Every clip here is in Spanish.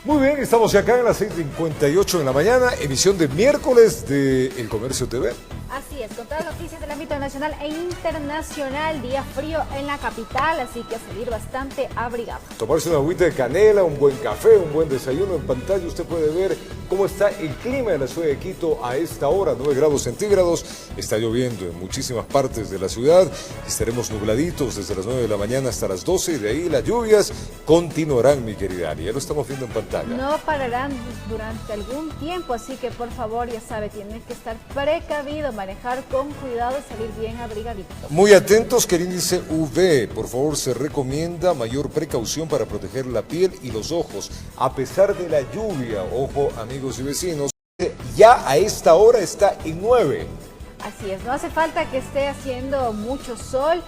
Muy bien, estamos ya acá en las 6:58 de la mañana, emisión de miércoles de El Comercio TV. Así es, con todas las noticias del ámbito nacional e internacional, día frío en la capital, así que a salir bastante abrigado. Tomarse una agüita de canela, un buen café, un buen desayuno. En pantalla usted puede ver cómo está el clima en la ciudad de Quito a esta hora, 9 grados centígrados. Está lloviendo en muchísimas partes de la ciudad. Estaremos nubladitos desde las 9 de la mañana hasta las 12 y de ahí las lluvias continuarán, mi querida Ari. Ya lo estamos viendo en pantalla. No pararán durante algún tiempo, así que por favor, ya sabe, tiene que estar precavido, manejar con cuidado y salir bien abrigadito. Muy atentos que el índice UV, por favor, se recomienda mayor precaución para proteger la piel y los ojos. A pesar de la lluvia, ojo amigos y vecinos, ya a esta hora está en 9. Así es, no hace falta que esté haciendo mucho sol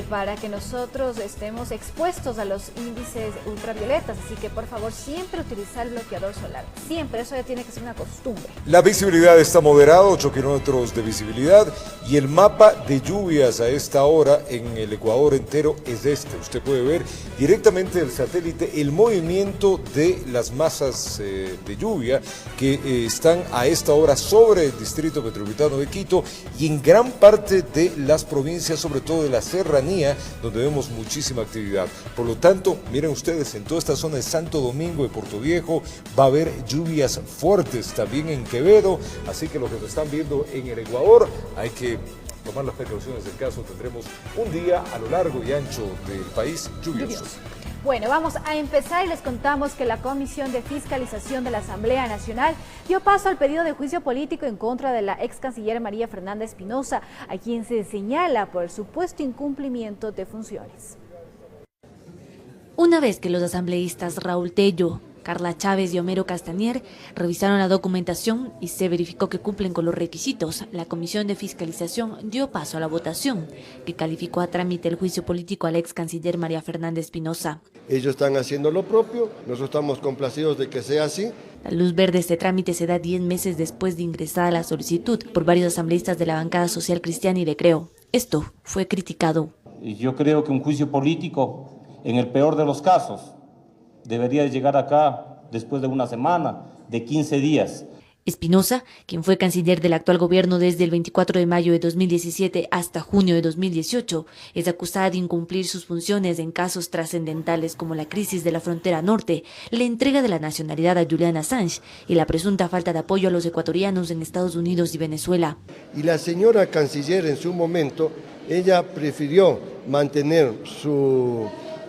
para que nosotros estemos expuestos a los índices ultravioletas, así que por favor siempre utilizar el bloqueador solar, siempre, eso ya tiene que ser una costumbre. La visibilidad está moderada, 8 kilómetros de visibilidad, y el mapa de lluvias a esta hora en el Ecuador entero es este. Usted puede ver directamente del satélite el movimiento de las masas de lluvia que están a esta hora sobre el distrito metropolitano de Quito y en gran parte de las provincias, sobre todo de la serranía, donde vemos muchísima actividad. Por lo tanto, miren ustedes, en toda esta zona de Santo Domingo, de Puerto Viejo, va a haber lluvias fuertes también en Quevedo, así que lo que nos están viendo en el Ecuador, hay que tomar las precauciones del caso. Tendremos un día a lo largo y ancho del país lluvioso. Bueno, vamos a empezar y les contamos que la Comisión de Fiscalización de la Asamblea Nacional dio paso al pedido de juicio político en contra de la ex canciller María Fernanda Espinosa, a quien se señala por el supuesto incumplimiento de funciones. Una vez que los asambleístas Raúl Tello, Carla Chávez y Homero Castañer revisaron la documentación y se verificó que cumplen con los requisitos, la Comisión de Fiscalización dio paso a la votación, que calificó a trámite el juicio político al ex canciller María Fernanda Espinosa. Ellos están haciendo lo propio, nosotros estamos complacidos de que sea así. La luz verde a este trámite se da 10 meses después de ingresada la solicitud por varios asambleístas de la bancada social cristiana y de Creo. Esto fue criticado. Yo creo que un juicio político, en el peor de los casos, debería llegar acá después de una semana, de 15 días. Espinosa, quien fue canciller del actual gobierno desde el 24 de mayo de 2017 hasta junio de 2018, es acusada de incumplir sus funciones en casos trascendentales como la crisis de la frontera norte, la entrega de la nacionalidad a Julian Assange y la presunta falta de apoyo a los ecuatorianos en Estados Unidos y Venezuela. Y la señora canciller en su momento, ella prefirió mantener su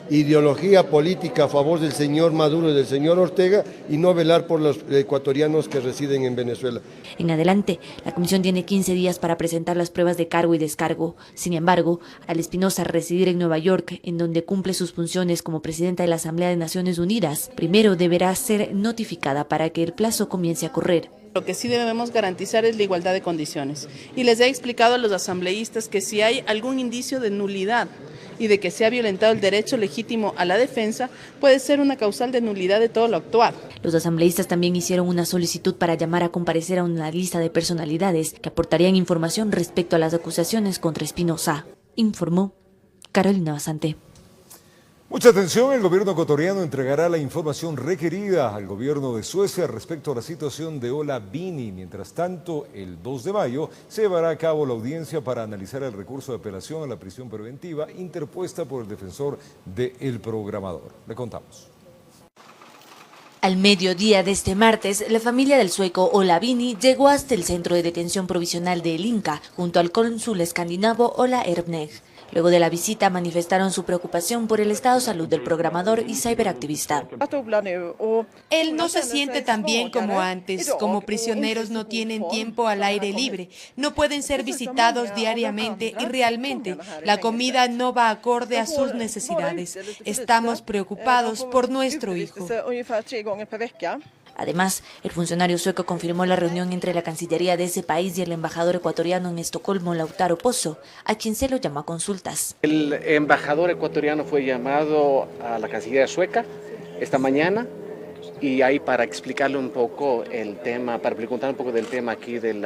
ideología política a favor del señor Maduro y del señor Ortega y no velar por los ecuatorianos que residen en Venezuela. En adelante, la comisión tiene 15 días para presentar las pruebas de cargo y descargo. Sin embargo, al Espinosa residir en Nueva York, en donde cumple sus funciones como presidenta de la Asamblea de Naciones Unidas, primero deberá ser notificada para que el plazo comience a correr. Lo que sí debemos garantizar es la igualdad de condiciones. Y les he explicado a los asambleístas que si hay algún indicio de nulidad y de que se ha violentado el derecho legítimo a la defensa, puede ser una causal de nulidad de todo lo actuado. Los asambleístas también hicieron una solicitud para llamar a comparecer a una lista de personalidades que aportarían información respecto a las acusaciones contra Espinosa, informó Carolina Basante. Mucha atención, el gobierno ecuatoriano entregará la información requerida al gobierno de Suecia respecto a la situación de Ola Bini. Mientras tanto, el 2 de mayo se llevará a cabo la audiencia para analizar el recurso de apelación a la prisión preventiva interpuesta por el defensor del programador. Le contamos. Al mediodía de este martes, la familia del sueco Ola Bini llegó hasta el centro de detención provisional de El Inca, junto al cónsul escandinavo Ola Erbneg. Luego de la visita manifestaron su preocupación por el estado de salud del programador y ciberactivista. Él no se siente tan bien como antes. Como prisioneros no tienen tiempo al aire libre, no pueden ser visitados diariamente y realmente la comida no va acorde a sus necesidades. Estamos preocupados por nuestro hijo. Además, el funcionario sueco confirmó la reunión entre la Cancillería de ese país y el embajador ecuatoriano en Estocolmo, Lautaro Pozzo, a quien se lo llamó a consultas. El embajador ecuatoriano fue llamado a la Cancillería sueca esta mañana Y ahí para explicarle un poco el tema, para preguntar un poco del tema aquí del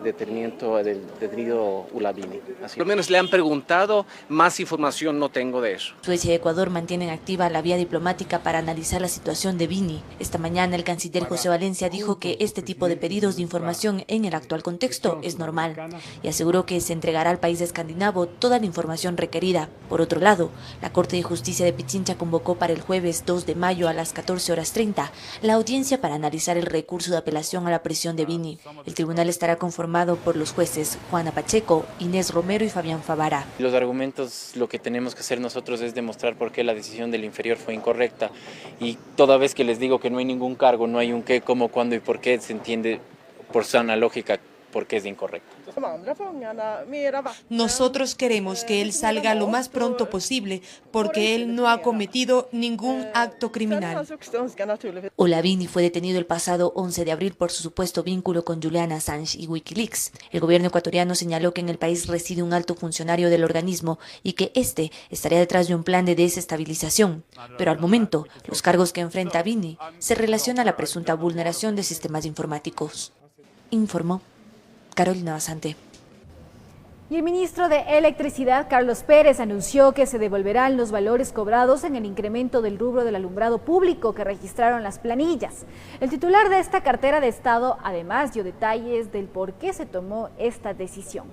detenimiento del detenido Ulavini. Así. Por lo menos le han preguntado, más información no tengo de eso. Suecia y Ecuador mantienen activa la vía diplomática para analizar la situación de Vini. Esta mañana el canciller José Valencia dijo que este tipo de pedidos de información en el actual contexto es normal y aseguró que se entregará al país escandinavo toda la información requerida. Por otro lado, la Corte de Justicia de Pichincha convocó para el jueves 2 de mayo a las 14:30 la audiencia para analizar el recurso de apelación a la prisión de Vini. El tribunal estará conformado por los jueces Juana Pacheco, Inés Romero y Fabián Favara. Los argumentos, lo que tenemos que hacer nosotros es demostrar por qué la decisión del inferior fue incorrecta, y toda vez que les digo que no hay ningún cargo, no hay un qué, cómo, cuándo y por qué, se entiende por sana lógica por qué es incorrecto. Nosotros queremos que él salga lo más pronto posible porque él no ha cometido ningún acto criminal. Ulavini fue detenido el pasado 11 de abril por su supuesto vínculo con Julian Assange y Wikileaks. El gobierno ecuatoriano señaló que en el país reside un alto funcionario del organismo y que este estaría detrás de un plan de desestabilización. Pero al momento, los cargos que enfrenta Vini se relacionan a la presunta vulneración de sistemas informáticos. Informó Carolina Basante. Y el ministro de Electricidad, Carlos Pérez, anunció que se devolverán los valores cobrados en el incremento del rubro del alumbrado público que registraron las planillas. El titular de esta cartera de Estado además dio detalles del por qué se tomó esta decisión.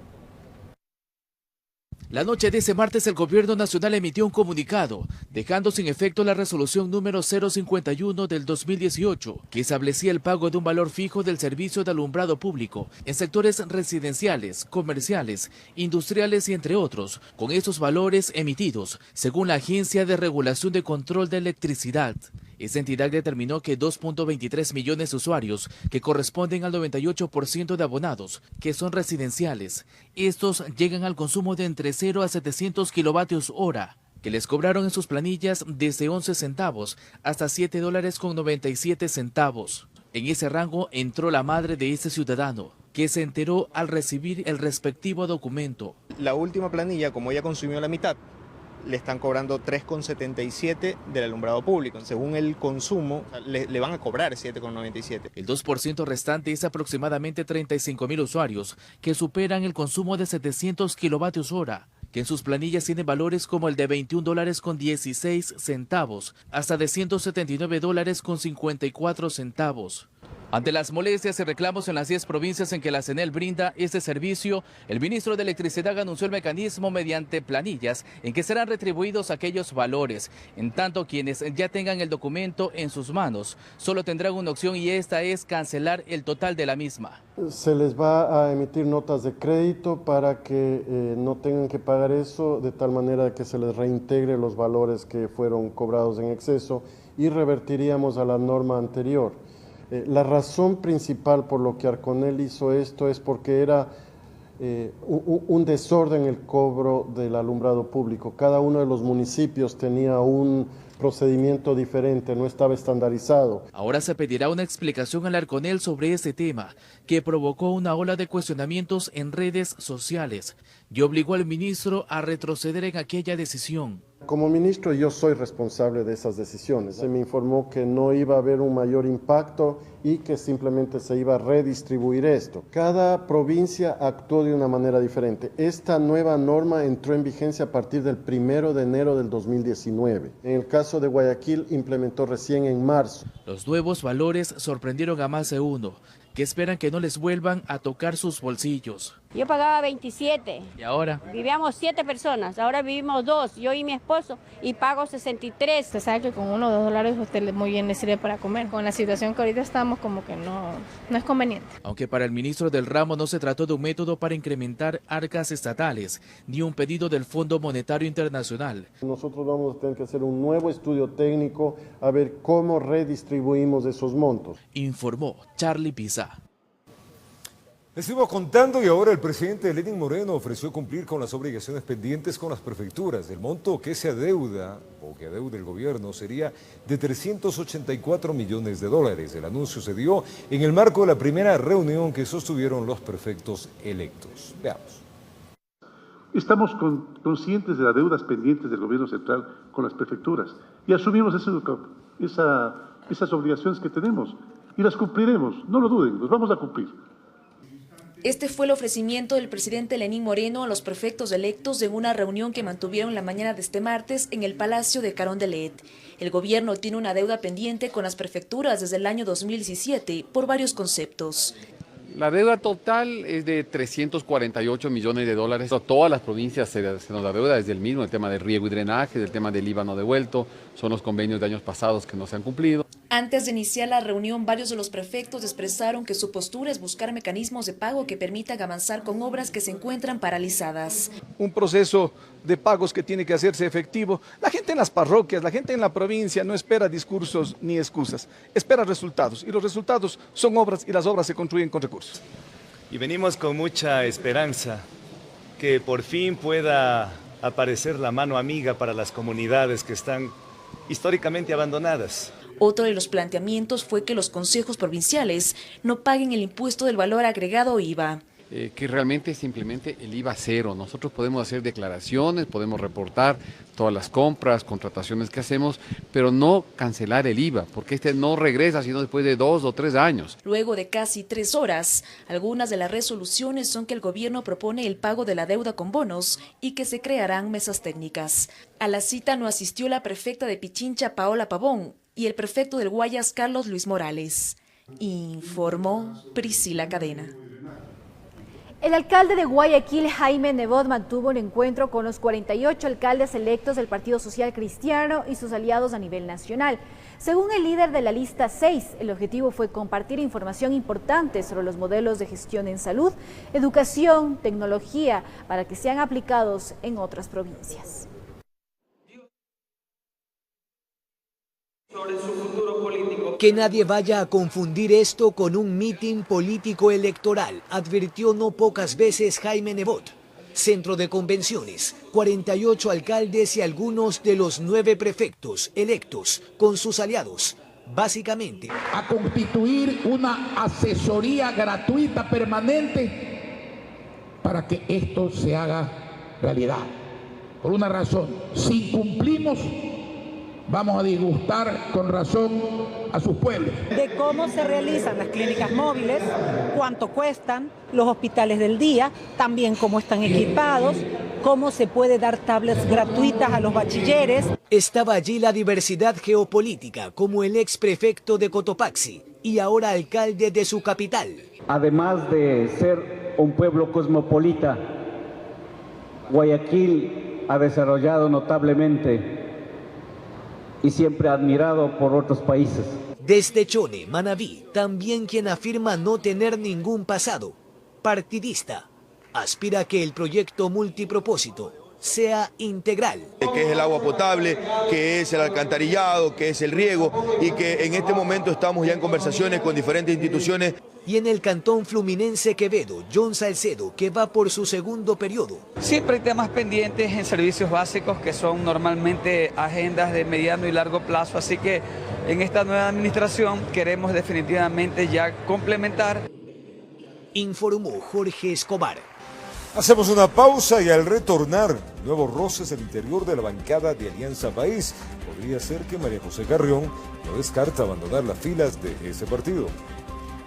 La noche de ese martes el Gobierno Nacional emitió un comunicado, dejando sin efecto la resolución número 051 del 2018, que establecía el pago de un valor fijo del servicio de alumbrado público en sectores residenciales, comerciales, industriales y entre otros, con esos valores emitidos, según la Agencia de Regulación de Control de Electricidad. Esa entidad determinó que 2.23 millones de usuarios, que corresponden al 98% de abonados, que son residenciales, estos llegan al consumo de entre 0 a 700 kilovatios hora, que les cobraron en sus planillas desde 11 centavos hasta $7.97. En ese rango entró la madre de este ciudadano, que se enteró al recibir el respectivo documento. La última planilla, como ella consumió la mitad, le están cobrando 3,77 del alumbrado público. Según el consumo, le van a cobrar 7,97. El 2% restante es aproximadamente 35.000 usuarios que superan el consumo de 700 kilovatios hora, que en sus planillas tienen valores como el de $21.16 hasta de $179.54. Ante las molestias y reclamos en las 10 provincias en que la CNEL brinda este servicio, el ministro de Electricidad anunció el mecanismo mediante planillas en que serán retribuidos aquellos valores. En tanto, quienes ya tengan el documento en sus manos solo tendrán una opción, y esta es cancelar el total de la misma. Se les va a emitir notas de crédito para que no tengan que pagar eso, de tal manera que se les reintegre los valores que fueron cobrados en exceso y revertiríamos a la norma anterior. La razón principal por lo que Arconel hizo esto es porque era un desorden el cobro del alumbrado público. Cada uno de los municipios tenía un procedimiento diferente, no estaba estandarizado. Ahora se pedirá una explicación al Arconel sobre este tema, que provocó una ola de cuestionamientos en redes sociales y obligó al ministro a retroceder en aquella decisión. Como ministro yo soy responsable de esas decisiones. Se me informó que no iba a haber un mayor impacto y que simplemente se iba a redistribuir esto. Cada provincia actuó de una manera diferente. Esta nueva norma entró en vigencia a partir del 1 de enero del 2019. En el caso de Guayaquil implementó recién en marzo. Los nuevos valores sorprendieron a más de uno, que esperan que no les vuelvan a tocar sus bolsillos. Yo pagaba 27. ¿Y ahora? Vivíamos 7 personas, ahora vivimos 2, yo y mi esposo, y pago 63. Usted sabe que con $1 o $2 usted muy bien le sirve para comer. Con la situación que ahorita estamos, como que no es conveniente. Aunque para el ministro del ramo no se trató de un método para incrementar arcas estatales, ni un pedido del Fondo Monetario Internacional. Nosotros vamos a tener que hacer un nuevo estudio técnico a ver cómo redistribuimos esos montos. Informó Charlie Pisa. Les estuvimos contando, y ahora el presidente Lenín Moreno ofreció cumplir con las obligaciones pendientes con las prefecturas. El monto que se adeuda o que adeuda el gobierno sería de $384 millones. El anuncio se dio en el marco de la primera reunión que sostuvieron los prefectos electos. Veamos. Estamos conscientes de las deudas pendientes del gobierno central con las prefecturas y asumimos esas obligaciones que tenemos y las cumpliremos, no lo duden, los vamos a cumplir. Este fue el ofrecimiento del presidente Lenín Moreno a los prefectos electos en una reunión que mantuvieron la mañana de este martes en el Palacio de Carondelet. El gobierno tiene una deuda pendiente con las prefecturas desde el año 2017 por varios conceptos. La deuda total es de 348 millones de dólares. Todas las provincias se nos da deuda desde el mismo, el tema de riego y drenaje, el tema del IVA no devuelto, son los convenios de años pasados que no se han cumplido. Antes de iniciar la reunión, varios de los prefectos expresaron que su postura es buscar mecanismos de pago que permitan avanzar con obras que se encuentran paralizadas. Un proceso de pagos que tiene que hacerse efectivo. La gente en las parroquias, la gente en la provincia no espera discursos ni excusas, espera resultados y los resultados son obras y las obras se construyen con recursos. Y venimos con mucha esperanza que por fin pueda aparecer la mano amiga para las comunidades que están históricamente abandonadas. Otro de los planteamientos fue que los consejos provinciales no paguen el impuesto del valor agregado IVA. Que realmente se implemente el IVA cero. Nosotros podemos hacer declaraciones, podemos reportar todas las compras, contrataciones que hacemos, pero no cancelar el IVA, porque este no regresa sino después de 2 o 3 años. Luego de casi 3 horas, algunas de las resoluciones son que el gobierno propone el pago de la deuda con bonos y que se crearán mesas técnicas. A la cita no asistió la prefecta de Pichincha, Paola Pavón, y el prefecto del Guayas, Carlos Luis Morales. Informó Priscila Cadena. El alcalde de Guayaquil, Jaime Nebot, mantuvo un encuentro con los 48 alcaldes electos del Partido Social Cristiano y sus aliados a nivel nacional. Según el líder de la lista 6, el objetivo fue compartir información importante sobre los modelos de gestión en salud, educación, tecnología, para que sean aplicados en otras provincias. Sobre su futuro político. Que nadie vaya a confundir esto con un mitin político electoral, advirtió no pocas veces Jaime Nebot. Centro de convenciones, 48 alcaldes y algunos de los 9 prefectos electos con sus aliados. Básicamente, a constituir una asesoría gratuita permanente para que esto se haga realidad. Por una razón, si cumplimos, vamos a disgustar con razón a sus pueblos. De cómo se realizan las clínicas móviles, cuánto cuestan, los hospitales del día, también cómo están equipados, cómo se puede dar tablets gratuitas a los bachilleres. Estaba allí la diversidad geopolítica, como el ex prefecto de Cotopaxi y ahora alcalde de su capital. Además de ser un pueblo cosmopolita, Guayaquil ha desarrollado notablemente y siempre admirado por otros países. Desde Chone, Manabí, también quien afirma no tener ningún pasado partidista, aspira a que el proyecto multipropósito sea integral. Que es el agua potable, que es el alcantarillado, que es el riego y que en este momento estamos ya en conversaciones con diferentes instituciones. Y en el cantón fluminense Quevedo, John Salcedo, que va por su segundo periodo. Siempre hay temas pendientes en servicios básicos que son normalmente agendas de mediano y largo plazo, así que en esta nueva administración queremos definitivamente ya complementar. Informó Jorge Escobar. Hacemos una pausa y al retornar, nuevos roces al interior de la bancada de Alianza País. Podría ser que María José Carrión no descarta abandonar las filas de ese partido.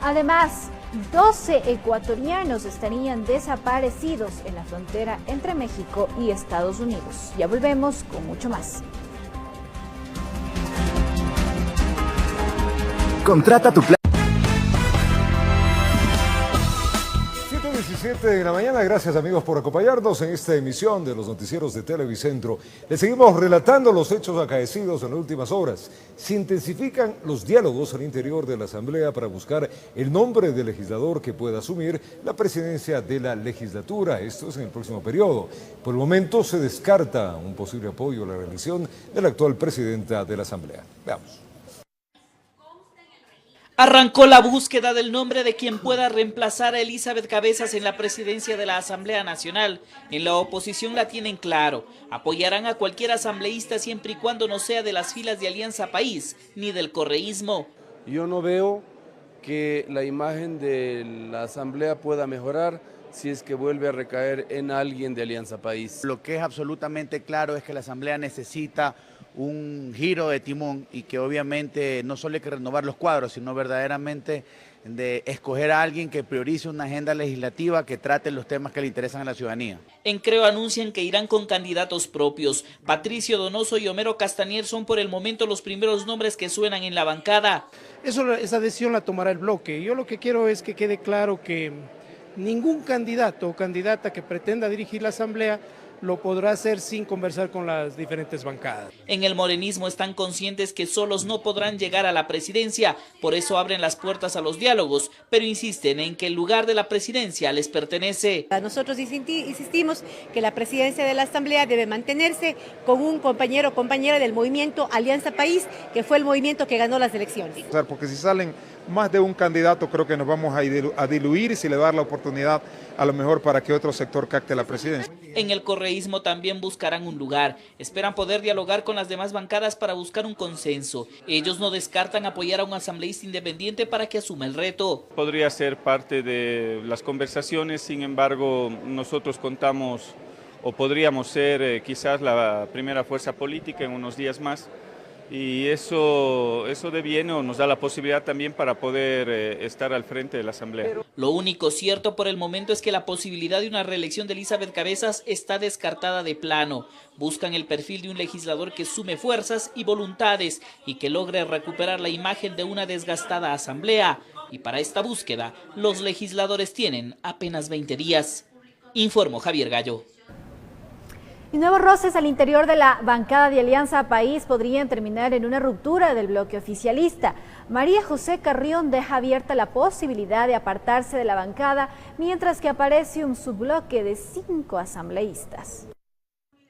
Además, 12 ecuatorianos estarían desaparecidos en la frontera entre México y Estados Unidos. Ya volvemos con mucho más. Contrata tu plan. 7:17 de la mañana, gracias amigos por acompañarnos en esta emisión de los noticieros de Televicentro. Les seguimos relatando los hechos acaecidos en las últimas horas. Se intensifican los diálogos al interior de la Asamblea para buscar el nombre del legislador que pueda asumir la presidencia de la legislatura. Esto es en el próximo periodo. Por el momento se descarta un posible apoyo a la reelección de la actual presidenta de la Asamblea. Veamos. Arrancó la búsqueda del nombre de quien pueda reemplazar a Elizabeth Cabezas en la presidencia de la Asamblea Nacional. En la oposición la tienen claro, apoyarán a cualquier asambleísta siempre y cuando no sea de las filas de Alianza País ni del correísmo. Yo no veo que la imagen de la Asamblea pueda mejorar si es que vuelve a recaer en alguien de Alianza País. Lo que es absolutamente claro es que la Asamblea necesita un giro de timón y que obviamente no solo hay que renovar los cuadros, sino verdaderamente de escoger a alguien que priorice una agenda legislativa que trate los temas que le interesan a la ciudadanía. En Creo anuncian que irán con candidatos propios. Patricio Donoso y Homero Castañer son por el momento los primeros nombres que suenan en la bancada. Esa decisión la tomará el bloque. Yo lo que quiero es que quede claro que ningún candidato o candidata que pretenda dirigir la Asamblea lo podrá hacer sin conversar con las diferentes bancadas. En el morenismo están conscientes que solos no podrán llegar a la presidencia, por eso abren las puertas a los diálogos, pero insisten en que el lugar de la presidencia les pertenece. Nosotros insistimos que la presidencia de la Asamblea debe mantenerse con un compañero o compañera del movimiento Alianza País, que fue el movimiento que ganó las elecciones. Porque si salen más de un candidato, creo que nos vamos a diluir si le da la oportunidad a lo mejor para que otro sector capte la presidencia. En el correísmo también buscarán un lugar. Esperan poder dialogar con las demás bancadas para buscar un consenso. Ellos no descartan apoyar a un asambleísta independiente para que asuma el reto. Podría ser parte de las conversaciones, sin embargo, nosotros contamos o podríamos ser quizás la primera fuerza política en unos días más. Y eso deviene o nos da la posibilidad también para poder estar al frente de la Asamblea. Lo único cierto por el momento es que la posibilidad de una reelección de Elizabeth Cabezas está descartada de plano. Buscan el perfil de un legislador que sume fuerzas y voluntades y que logre recuperar la imagen de una desgastada Asamblea. Y para esta búsqueda, los legisladores tienen apenas 20 días. Informó Javier Gallo. Y nuevos roces al interior de la bancada de Alianza País podrían terminar en una ruptura del bloque oficialista. María José Carrión deja abierta la posibilidad de apartarse de la bancada, mientras que aparece un subbloque de 5 asambleístas.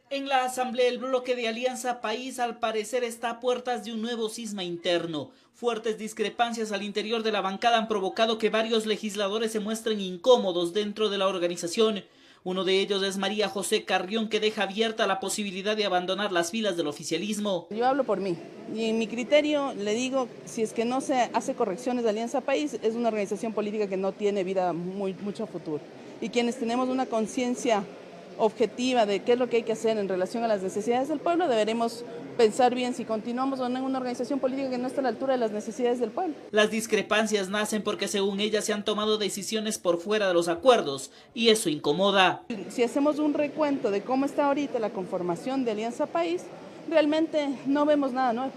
En la asamblea, el bloque de Alianza País al parecer está a puertas de un nuevo cisma interno. Fuertes discrepancias al interior de la bancada han provocado que varios legisladores se muestren incómodos dentro de la organización. Uno de ellos es María José Carrión, que deja abierta la posibilidad de abandonar las filas del oficialismo. Yo hablo por mí y en mi criterio le digo, si es que no se hace correcciones de Alianza País, es una organización política que no tiene vida mucho futuro. Y quienes tenemos una conciencia objetiva de qué es lo que hay que hacer en relación a las necesidades del pueblo, deberemos pensar bien si continuamos o no en una organización política que no está a la altura de las necesidades del pueblo. Las discrepancias nacen porque según ella se han tomado decisiones por fuera de los acuerdos y eso incomoda. Si hacemos un recuento de cómo está ahorita la conformación de Alianza País, realmente no vemos nada nuevo.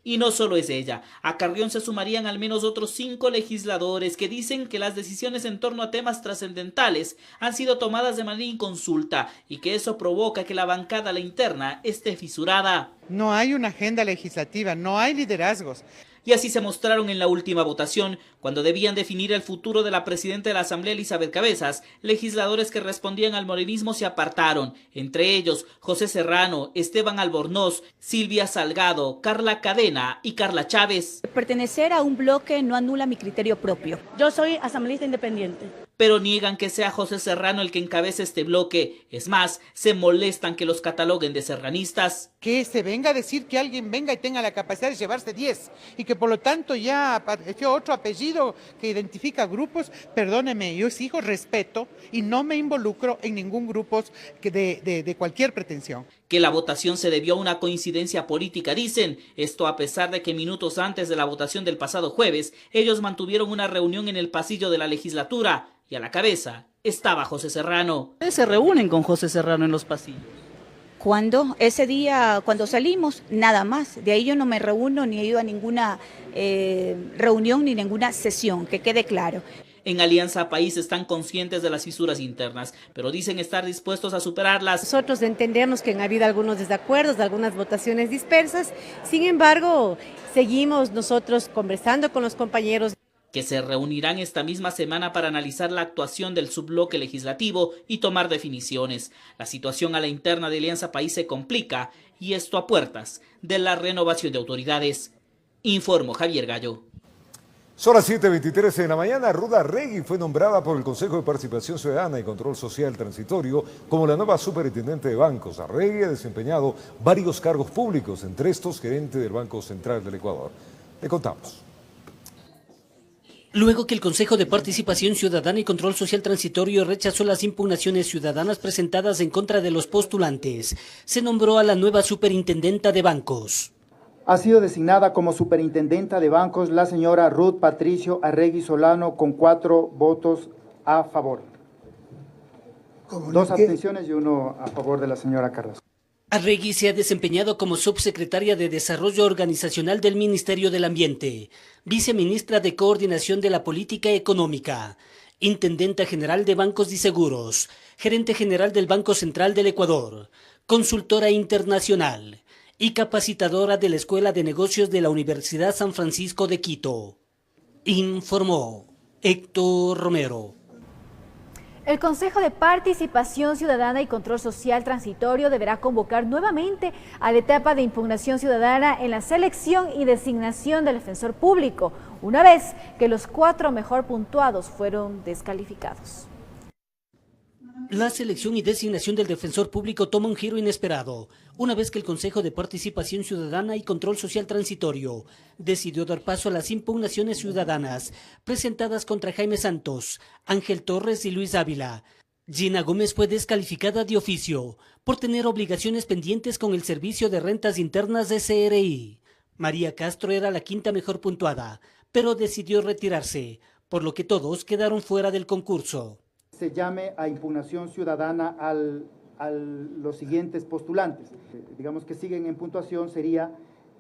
Y no solo es ella, a Carrión se sumarían al menos otros 5 legisladores que dicen que las decisiones en torno a temas trascendentales han sido tomadas de manera inconsulta y que eso provoca que la bancada a la interna esté fisurada. No hay una agenda legislativa, no hay liderazgos. Y así se mostraron en la última votación, cuando debían definir el futuro de la presidenta de la Asamblea, Elizabeth Cabezas. Legisladores que respondían al morenismo se apartaron, entre ellos José Serrano, Esteban Albornoz, Silvia Salgado, Carla Cadena y Carla Chávez. Pertenecer a un bloque no anula mi criterio propio. Yo soy asambleísta independiente. Pero niegan que sea José Serrano el que encabece este bloque. Es más, se molestan que los cataloguen de serranistas. Que se venga a decir que alguien venga y tenga la capacidad de llevarse 10 y que por lo tanto ya apareció otro apellido que identifica grupos. Perdóneme, yo exijo respeto y no me involucro en ningún grupo de cualquier pretensión. Que la votación se debió a una coincidencia política, dicen. Esto a pesar de que minutos antes de la votación del pasado jueves, ellos mantuvieron una reunión en el pasillo de la legislatura y a la cabeza estaba José Serrano. ¿Ustedes se reúnen con José Serrano en los pasillos? ¿Cuándo? Ese día, cuando salimos, nada más. De ahí yo no me reúno ni he ido a ninguna reunión ni ninguna sesión, que quede claro. En Alianza País están conscientes de las fisuras internas, pero dicen estar dispuestos a superarlas. Nosotros entendemos que han habido algunos desacuerdos, algunas votaciones dispersas, sin embargo, seguimos nosotros conversando con los compañeros. Que se reunirán esta misma semana para analizar la actuación del subbloque legislativo y tomar definiciones. La situación a la interna de Alianza País se complica y esto a puertas de la renovación de autoridades. Informó Javier Gallo. Son las 7:23 de la mañana. Ruda Arregui fue nombrada por el Consejo de Participación Ciudadana y Control Social Transitorio como la nueva superintendente de bancos. Arregui ha desempeñado varios cargos públicos, entre estos gerente del Banco Central del Ecuador. Le contamos. Luego que el Consejo de Participación Ciudadana y Control Social Transitorio rechazó las impugnaciones ciudadanas presentadas en contra de los postulantes, se nombró a la nueva superintendenta de bancos. Ha sido designada como superintendenta de bancos la señora Ruth Patricio Arregui Solano con 4 votos a favor. 2 abstenciones y 1 a favor de la señora Carrasco. Arregui se ha desempeñado como subsecretaria de Desarrollo Organizacional del Ministerio del Ambiente, viceministra de Coordinación de la Política Económica, intendenta general de Bancos y Seguros, gerente general del Banco Central del Ecuador, consultora internacional y capacitadora de la Escuela de Negocios de la Universidad San Francisco de Quito. Informó Héctor Romero. El Consejo de Participación Ciudadana y Control Social Transitorio deberá convocar nuevamente a la etapa de impugnación ciudadana en la selección y designación del defensor público, una vez que los 4 mejor puntuados fueron descalificados. La selección y designación del defensor público toma un giro inesperado, una vez que el Consejo de Participación Ciudadana y Control Social Transitorio decidió dar paso a las impugnaciones ciudadanas presentadas contra Jaime Santos, Ángel Torres y Luis Ávila. Gina Gómez fue descalificada de oficio por tener obligaciones pendientes con el Servicio de Rentas Internas de CRI. María Castro era la 5ª mejor puntuada, pero decidió retirarse, por lo que todos quedaron fuera del concurso. Se llame a impugnación ciudadana a los siguientes postulantes. Digamos que siguen en puntuación sería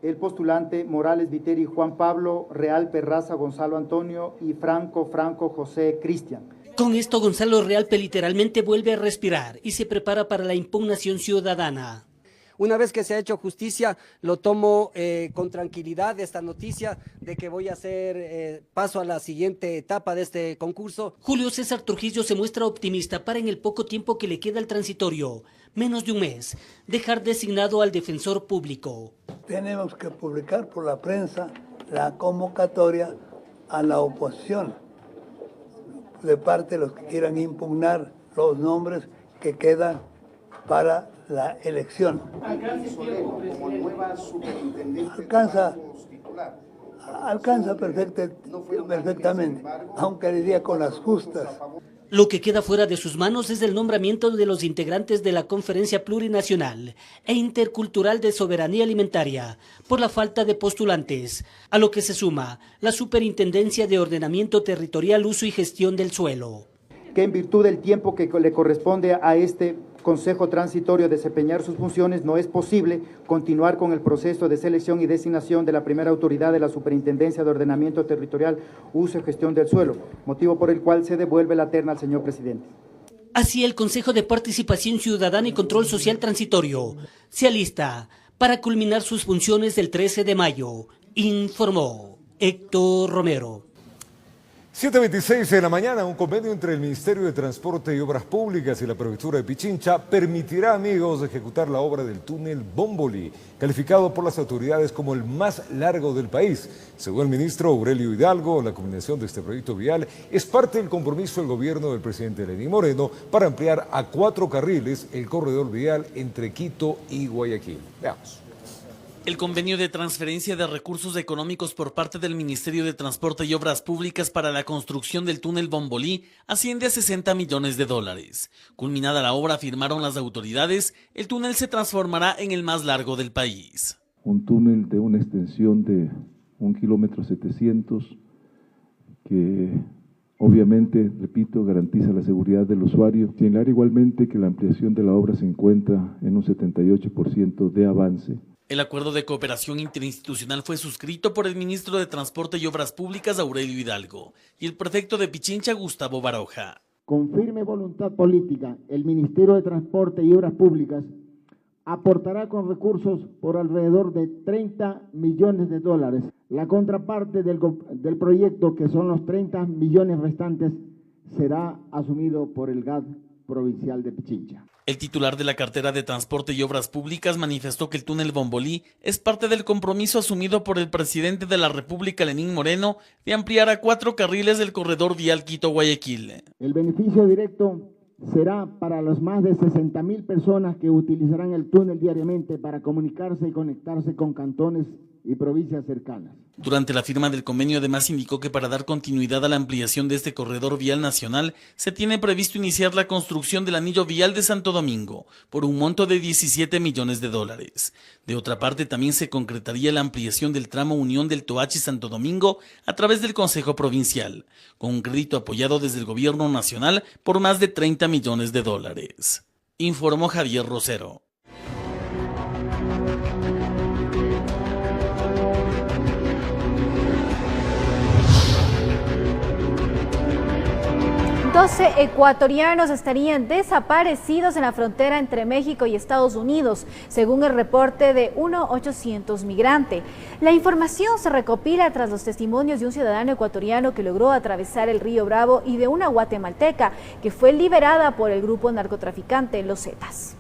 el postulante Morales Viteri Juan Pablo, Real Perraza Gonzalo Antonio y Franco José Cristian. Con esto Gonzalo Realpe literalmente vuelve a respirar y se prepara para la impugnación ciudadana. Una vez que se ha hecho justicia, lo tomo con tranquilidad esta noticia de que voy a hacer paso a la siguiente etapa de este concurso. Julio César Trujillo se muestra optimista para en el poco tiempo que le queda al transitorio, menos de un mes, dejar designado al defensor público. Tenemos que publicar por la prensa la convocatoria a la oposición de parte de los que quieran impugnar los nombres que quedan para la elección. Alcanza perfectamente, aunque diría con las justas. Lo que queda fuera de sus manos es el nombramiento de los integrantes de la Conferencia Plurinacional e Intercultural de Soberanía Alimentaria por la falta de postulantes, a lo que se suma la Superintendencia de Ordenamiento Territorial, Uso y Gestión del Suelo. Que en virtud del tiempo que le corresponde a este Consejo Transitorio desempeñar sus funciones, no es posible continuar con el proceso de selección y designación de la primera autoridad de la Superintendencia de Ordenamiento Territorial, Uso y Gestión del Suelo, motivo por el cual se devuelve la terna al señor presidente. Así el Consejo de Participación Ciudadana y Control Social Transitorio se alista para culminar sus funciones el 13 de mayo, informó Héctor Romero. 7:26 de la mañana, un convenio entre el Ministerio de Transporte y Obras Públicas y la Prefectura de Pichincha permitirá, amigos, ejecutar la obra del túnel Bombolí, calificado por las autoridades como el más largo del país. Según el ministro Aurelio Hidalgo, la culminación de este proyecto vial es parte del compromiso del gobierno del presidente Lenín Moreno para ampliar a 4 carriles el corredor vial entre Quito y Guayaquil. Veamos. El convenio de transferencia de recursos económicos por parte del Ministerio de Transporte y Obras Públicas para la construcción del túnel Bombolí asciende a $60 millones. Culminada la obra, afirmaron las autoridades, el túnel se transformará en el más largo del país. Un túnel de una extensión de 1,7 km que obviamente, repito, garantiza la seguridad del usuario. Señalar igualmente que la ampliación de la obra se encuentra en un 78% de avance. El acuerdo de cooperación interinstitucional fue suscrito por el ministro de Transporte y Obras Públicas, Aurelio Hidalgo, y el prefecto de Pichincha, Gustavo Baroja. Con firme voluntad política, el Ministerio de Transporte y Obras Públicas aportará con recursos por alrededor de $30 millones. La contraparte del proyecto, que son los 30 millones restantes, será asumido por el GAD provincial de Pichincha. El titular de la cartera de Transporte y Obras Públicas manifestó que el túnel Bombolí es parte del compromiso asumido por el presidente de la República, Lenín Moreno, de ampliar a 4 carriles del corredor vial Quito-Guayaquil. El beneficio directo será para las más de 60.000 personas que utilizarán el túnel diariamente para comunicarse y conectarse con cantones y provincias cercanas. Durante la firma del convenio, además indicó que para dar continuidad a la ampliación de este corredor vial nacional, se tiene previsto iniciar la construcción del anillo vial de Santo Domingo por un monto de $17 millones. De otra parte, también se concretaría la ampliación del tramo Unión del Toachi Santo Domingo a través del Consejo Provincial, con un crédito apoyado desde el Gobierno Nacional por más de $30 millones. Informó Javier Rosero. 12 ecuatorianos estarían desaparecidos en la frontera entre México y Estados Unidos, según el reporte de 1-800 Migrante. La información se recopila tras los testimonios de un ciudadano ecuatoriano que logró atravesar el río Bravo y de una guatemalteca que fue liberada por el grupo narcotraficante Los Zetas.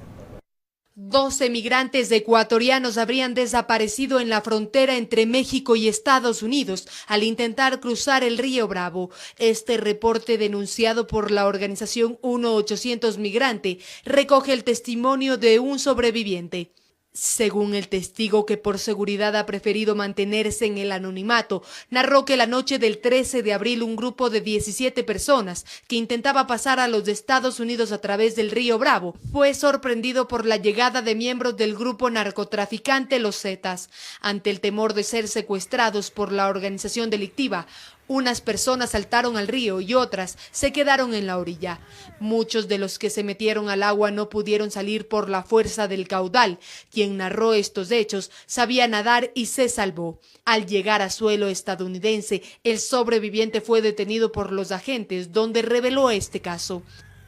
12 migrantes ecuatorianos habrían desaparecido en la frontera entre México y Estados Unidos al intentar cruzar el río Bravo. Este reporte, denunciado por la organización 1-800 Migrante, recoge el testimonio de un sobreviviente. Según el testigo, que por seguridad ha preferido mantenerse en el anonimato, narró que la noche del 13 de abril un grupo de 17 personas que intentaba pasar a los Estados Unidos a través del río Bravo fue sorprendido por la llegada de miembros del grupo narcotraficante Los Zetas. Ante el temor de ser secuestrados por la organización delictiva, unas personas saltaron al río y otras se quedaron en la orilla. Muchos de los que se metieron al agua no pudieron salir por la fuerza del caudal. Quien narró estos hechos sabía nadar y se salvó. Al llegar a suelo estadounidense, el sobreviviente fue detenido por los agentes, donde reveló este caso.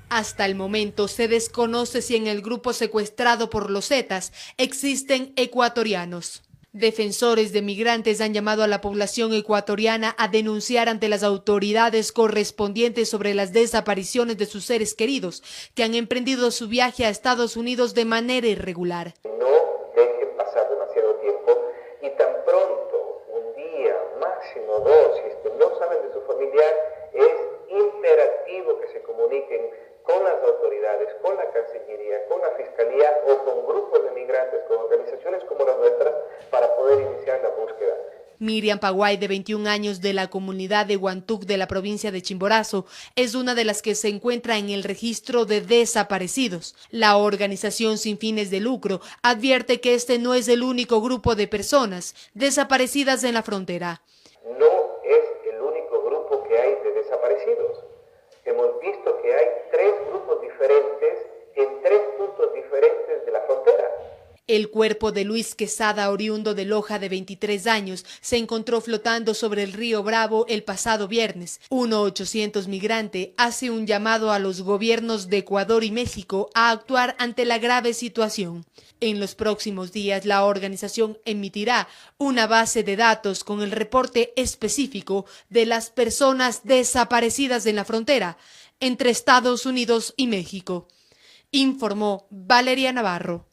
Hasta el momento se desconoce si en el grupo secuestrado por los Zetas existen ecuatorianos. Defensores de migrantes han llamado a la población ecuatoriana a denunciar ante las autoridades correspondientes sobre las desapariciones de sus seres queridos que han emprendido su viaje a Estados Unidos de manera irregular. No dejen pasar demasiado tiempo y tan pronto, un día, máximo dos, si es que no saben de su familiar, es imperativo que se comuniquen con las autoridades, con la Cancillería, con la Fiscalía o con grupos de migrantes, con organizaciones como las nuestras, para poder iniciar la búsqueda. Miriam Paguay, de 21 años, de la comunidad de Huantuc de la provincia de Chimborazo, es una de las que se encuentra en el registro de desaparecidos. La organización sin fines de lucro advierte que este no es el único grupo de personas desaparecidas en la frontera. No es el único grupo que hay de desaparecidos. Hemos visto que hay 3 grupos diferentes en 3 puntos diferentes de la frontera. El cuerpo de Luis Quesada, oriundo de Loja, de 23 años, se encontró flotando sobre el río Bravo el pasado viernes. 1-800 Migrante hace un llamado a los gobiernos de Ecuador y México a actuar ante la grave situación. En los próximos días, la organización emitirá una base de datos con el reporte específico de las personas desaparecidas en la frontera entre Estados Unidos y México. Informó Valeria Navarro.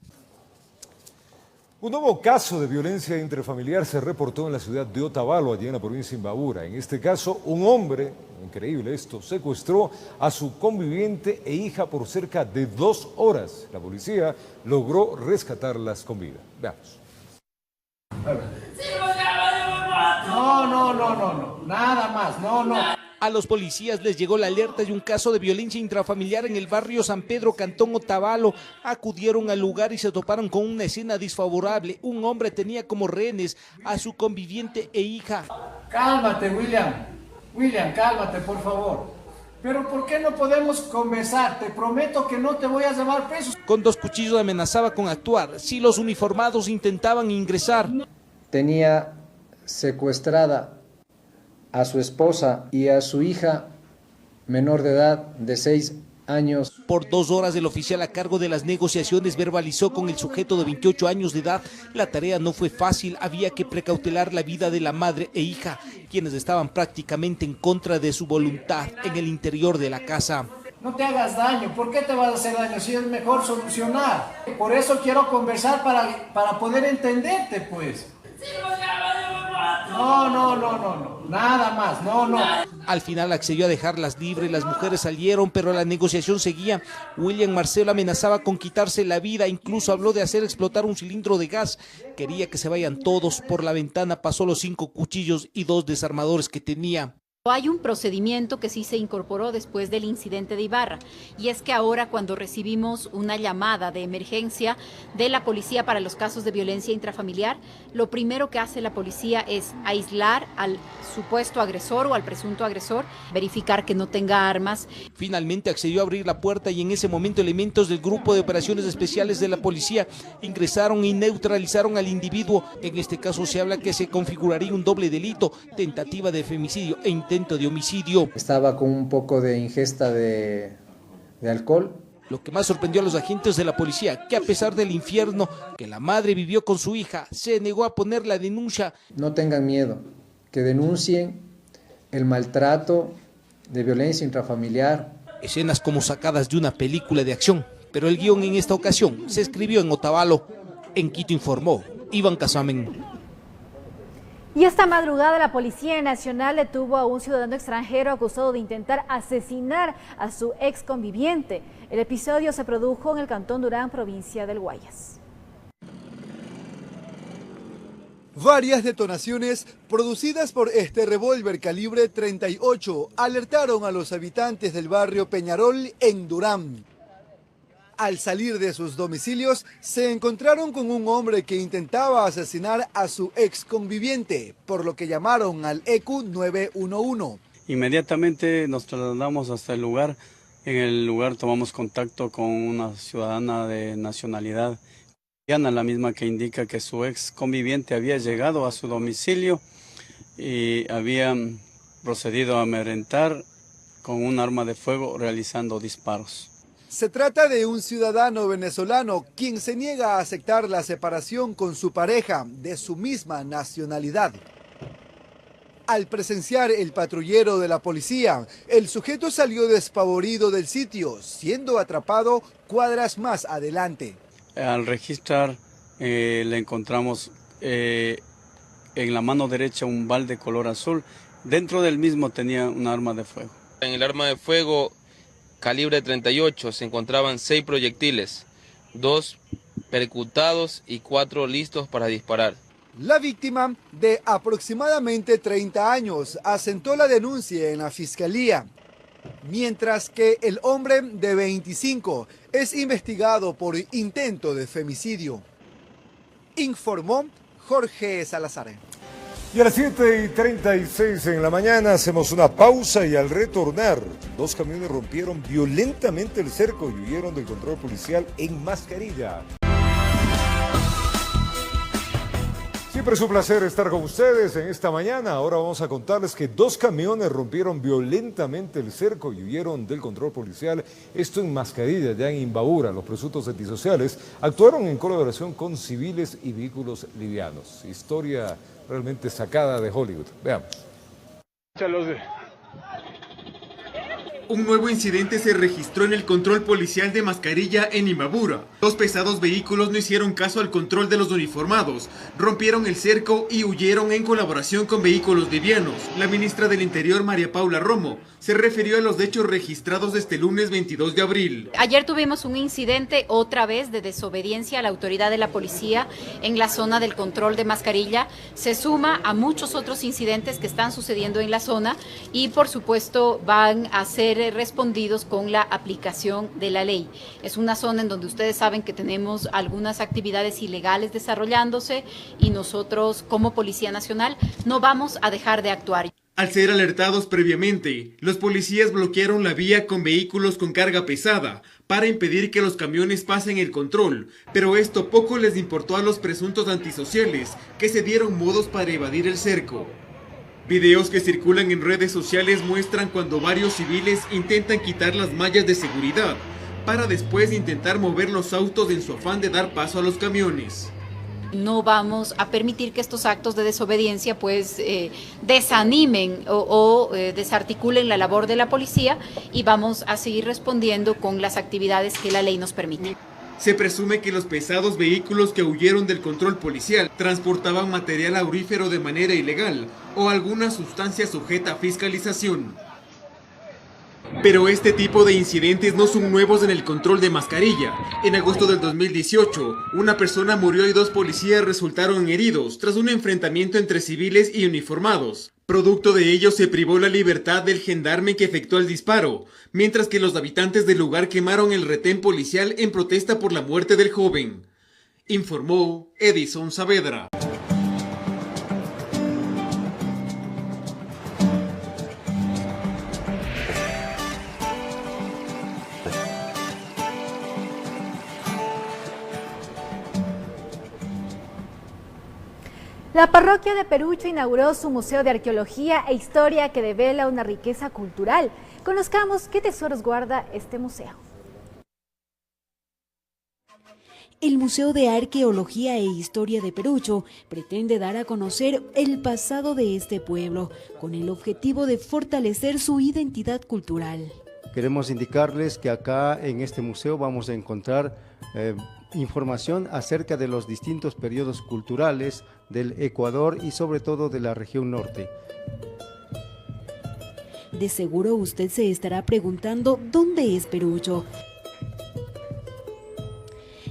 Un nuevo caso de violencia intrafamiliar se reportó en la ciudad de Otavalo, allí en la provincia de Imbabura. En este caso, un hombre, increíble esto, secuestró a su conviviente e hija por cerca de 2 horas. La policía logró rescatarlas con vida. Veamos. No, nada más, no. A los policías les llegó la alerta de un caso de violencia intrafamiliar en el barrio San Pedro, Cantón Otavalo. Acudieron al lugar y se toparon con una escena desfavorable. Un hombre tenía como rehenes a su conviviente e hija. Cálmate, William, cálmate, por favor. Pero ¿por qué no podemos conversar? Te prometo que no te voy a llevar preso. Con 2 cuchillos amenazaba con actuar si los uniformados intentaban ingresar. Tenía secuestrada a su esposa y a su hija menor de edad de 6 años. Por 2 horas el oficial a cargo de las negociaciones verbalizó con el sujeto de 28 años de edad. La tarea no fue fácil, había que precautelar la vida de la madre e hija, quienes estaban prácticamente en contra de su voluntad en el interior de la casa. No te hagas daño, ¿por qué te vas a hacer daño si es mejor solucionar? Por eso quiero conversar para poder entenderte, pues. No, nada más, no. Al final accedió a dejarlas libres, las mujeres salieron, pero la negociación seguía. William Marcelo amenazaba con quitarse la vida, incluso habló de hacer explotar un cilindro de gas. Quería que se vayan todos. Por la ventana pasó los 5 cuchillos y 2 desarmadores que tenía. Hay un procedimiento que sí se incorporó después del incidente de Ibarra, y es que ahora cuando recibimos una llamada de emergencia de la policía para los casos de violencia intrafamiliar, lo primero que hace la policía es aislar al supuesto agresor o al presunto agresor, verificar que no tenga armas. Finalmente accedió a abrir la puerta y en ese momento elementos del Grupo de Operaciones Especiales de la Policía ingresaron y neutralizaron al individuo. En este caso se habla que se configuraría un doble delito, tentativa de femicidio e intento de homicidio. Estaba con un poco de ingesta de alcohol. Lo que más sorprendió a los agentes de la policía, que a pesar del infierno que la madre vivió con su hija, se negó a poner la denuncia. No tengan miedo, que denuncien el maltrato de violencia intrafamiliar. Escenas como sacadas de una película de acción, pero el guión en esta ocasión se escribió en Otavalo. En Quito informó Iván Casamen. Y esta madrugada la Policía Nacional detuvo a un ciudadano extranjero acusado de intentar asesinar a su ex conviviente. El episodio se produjo en el Cantón Durán, provincia del Guayas. Varias detonaciones producidas por este revólver calibre 38 alertaron a los habitantes del barrio Peñarol en Durán. Al salir de sus domicilios, se encontraron con un hombre que intentaba asesinar a su ex conviviente, por lo que llamaron al EQ 911. Inmediatamente nos trasladamos hasta el lugar. En el lugar tomamos contacto con una ciudadana de nacionalidad colombiana, la misma que indica que su ex conviviente había llegado a su domicilio y había procedido a amedrentar con un arma de fuego realizando disparos. Se trata de un ciudadano venezolano quien se niega a aceptar la separación con su pareja de su misma nacionalidad. Al presenciar el patrullero de la policía, el sujeto salió despavorido del sitio, siendo atrapado cuadras más adelante. Al registrar le encontramos en la mano derecha un balde color azul. Dentro del mismo tenía un arma de fuego. En el arma de fuego calibre 38 se encontraban 6 proyectiles, 2 percutados y 4 listos para disparar. La víctima, de aproximadamente 30 años, asentó la denuncia en la fiscalía, mientras que el hombre de 25 es investigado por intento de femicidio. Informó Jorge Salazar. Y a las 7:36 en la mañana hacemos una pausa y al retornar, 2 camiones rompieron violentamente el cerco y huyeron del control policial en Mascarilla. Siempre es un placer estar con ustedes en esta mañana. Ahora vamos a contarles que 2 camiones rompieron violentamente el cerco y huyeron del control policial. Esto en Mascarilla, ya en Imbabura. Los presuntos antisociales actuaron en colaboración con civiles y vehículos livianos. Historia realmente sacada de Hollywood. Veamos. Un nuevo incidente se registró en el control policial de Mascarilla en Imbabura. 2 pesados vehículos no hicieron caso al control de los uniformados, rompieron el cerco y huyeron en colaboración con vehículos livianos. La ministra del Interior, María Paula Romo, se refirió a los hechos registrados este lunes 22 de abril. Ayer tuvimos un incidente otra vez de desobediencia a la autoridad de la policía en la zona del control de Mascarilla. Se suma a muchos otros incidentes que están sucediendo en la zona y por supuesto van a ser respondidos con la aplicación de la ley. Es una zona en donde ustedes saben que tenemos algunas actividades ilegales desarrollándose y nosotros como Policía Nacional no vamos a dejar de actuar. Al ser alertados previamente, los policías bloquearon la vía con vehículos con carga pesada para impedir que los camiones pasen el control, pero esto poco les importó a los presuntos antisociales que se dieron modos para evadir el cerco. Videos que circulan en redes sociales muestran cuando varios civiles intentan quitar las mallas de seguridad para después intentar mover los autos en su afán de dar paso a los camiones. No vamos a permitir que estos actos de desobediencia pues desanimen o desarticulen la labor de la policía y vamos a seguir respondiendo con las actividades que la ley nos permite. Se presume que los pesados vehículos que huyeron del control policial transportaban material aurífero de manera ilegal o alguna sustancia sujeta a fiscalización. Pero este tipo de incidentes no son nuevos en el control de mascarilla. En agosto del 2018, una persona murió y 2 policías resultaron heridos tras un enfrentamiento entre civiles y uniformados. Producto de ello se privó la libertad del gendarme que efectuó el disparo, mientras que los habitantes del lugar quemaron el retén policial en protesta por la muerte del joven. Informó Edison Saavedra. La parroquia de Perucho inauguró su Museo de Arqueología e Historia que devela una riqueza cultural. Conozcamos qué tesoros guarda este museo. El Museo de Arqueología e Historia de Perucho pretende dar a conocer el pasado de este pueblo, con el objetivo de fortalecer su identidad cultural. Queremos indicarles que acá en este museo vamos a encontrar información acerca de los distintos periodos culturales del Ecuador y sobre todo de la región norte. De seguro usted se estará preguntando ¿dónde es Perucho?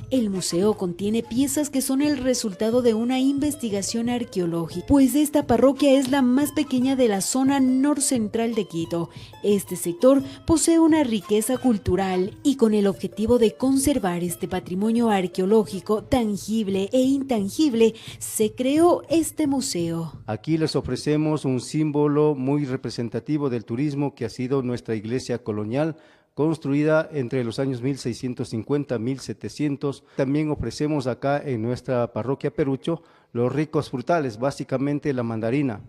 El museo contiene piezas que son el resultado de una investigación arqueológica, pues esta parroquia es la más pequeña de la zona norcentral de Quito. Este sector posee una riqueza cultural y con el objetivo de conservar este patrimonio arqueológico tangible e intangible, se creó este museo. Aquí les ofrecemos un símbolo muy representativo del turismo que ha sido nuestra iglesia colonial, construida entre los años 1650 y 1700. También ofrecemos acá en nuestra parroquia Perucho los ricos frutales, básicamente la mandarina.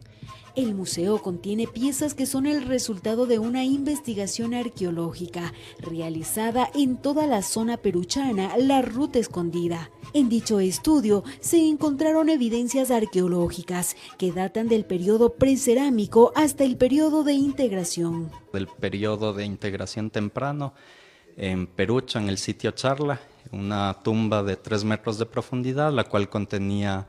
El museo contiene piezas que son el resultado de una investigación arqueológica realizada en toda la zona peruchana, la Ruta Escondida. En dicho estudio se encontraron evidencias arqueológicas que datan del periodo precerámico hasta el periodo de integración. Del periodo de integración temprano, en Perucho, en el sitio Charla, una tumba de 3 metros de profundidad, la cual contenía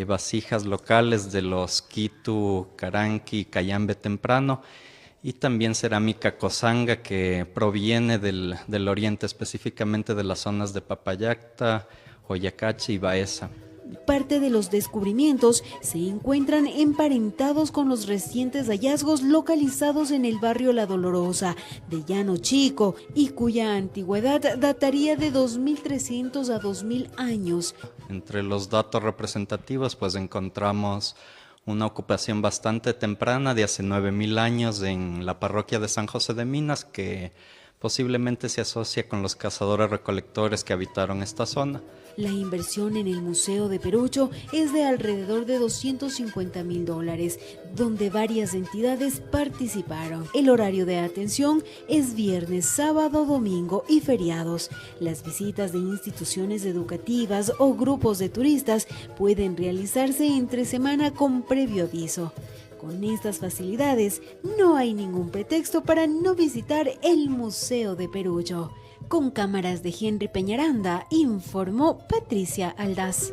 vasijas locales de los Quitu, Caranqui y Cayambe temprano, y también cerámica cosanga que proviene del oriente, específicamente de las zonas de Papayacta, Oyacachi y Baeza. Parte de los descubrimientos se encuentran emparentados con los recientes hallazgos localizados en el barrio La Dolorosa de Llano Chico y cuya antigüedad dataría de 2300 a 2000 años. Entre los datos representativos pues encontramos una ocupación bastante temprana de hace 9000 años en la parroquia de San José de Minas, que posiblemente se asocia con los cazadores-recolectores que habitaron esta zona. La inversión en el Museo de Perucho es de alrededor de $250,000, donde varias entidades participaron. El horario de atención es viernes, sábado, domingo y feriados. Las visitas de instituciones educativas o grupos de turistas pueden realizarse entre semana con previo aviso. Con estas facilidades, no hay ningún pretexto para no visitar el Museo de Perucho. Con cámaras de Henry Peñaranda, informó Patricia Aldaz.